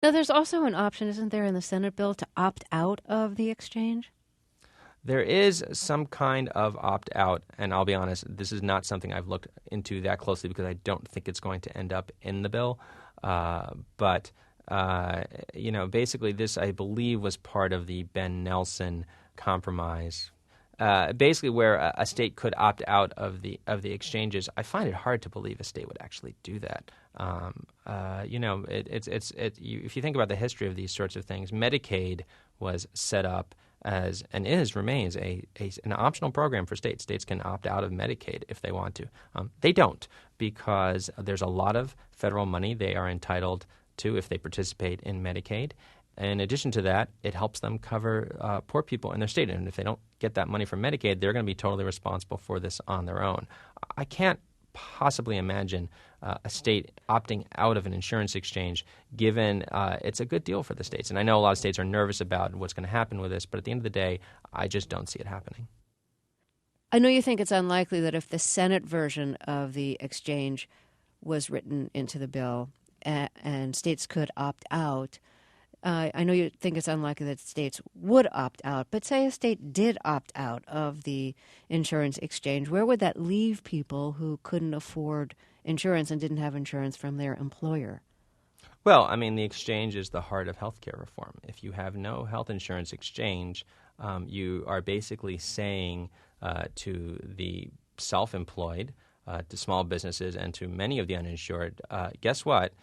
Now, there's also an option, isn't there, in the Senate bill to opt out of the exchange? There is some kind of opt out, and I'll be honest, this is not something I've looked into that closely because I don't think it's going to end up in the bill. But basically, this I believe was part of the Ben Nelson compromise. Basically, where a state could opt out of the exchanges. I find it hard to believe a state would actually do that. If you think about the history of these sorts of things, Medicaid was set up as and remains an optional program for states. States can opt out of Medicaid if they want to. They don't because there's a lot of federal money they are entitled to if they participate in Medicaid. In addition to that, it helps them cover poor people in their state. And if they don't get that money from Medicaid, they're going to be totally responsible for this on their own. I can't possibly imagine a state opting out of an insurance exchange given it's a good deal for the states. And I know a lot of states are nervous about what's going to happen with this, but at the end of the day, I just don't see it happening. I know you think it's unlikely that if the Senate version of the exchange was written into the bill and states could opt out, I know you think it's unlikely that states would opt out, but say a state did opt out of the insurance exchange, where would that leave people who couldn't afford insurance and didn't have insurance from their employer? Well, I mean, the exchange is the heart of healthcare reform. If you have no health insurance exchange, you are basically saying to the self-employed, to small businesses, and to many of the uninsured, guess what?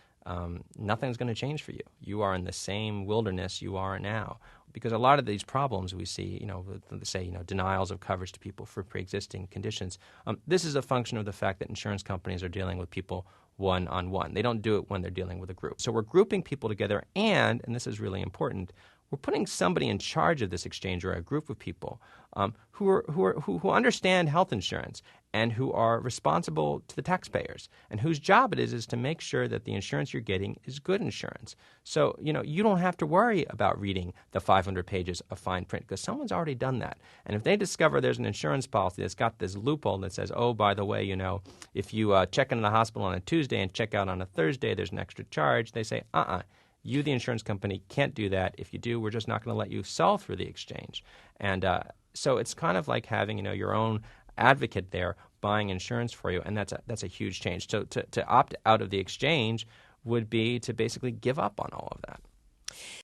Nothing's going to change for you. You are in the same wilderness you are now. Because a lot of these problems we see, denials of coverage to people for pre-existing conditions, this is a function of the fact that insurance companies are dealing with people one-on-one. They don't do it when they're dealing with a group. So we're grouping people together and this is really important, we're putting somebody in charge of this exchange or a group of people who understand health insurance and who are responsible to the taxpayers and whose job it is to make sure that the insurance you're getting is good insurance. So, you don't have to worry about reading the 500 pages of fine print because someone's already done that. And if they discover there's an insurance policy that's got this loophole that says, oh, by the way, if you check into the hospital on a Tuesday and check out on a Thursday, there's an extra charge, they say, you, the insurance company, can't do that. If you do, we're just not going to let you sell through the exchange. And so it's kind of like having, your own advocate there buying insurance for you, and that's a huge change. So to opt out of the exchange would be to basically give up on all of that.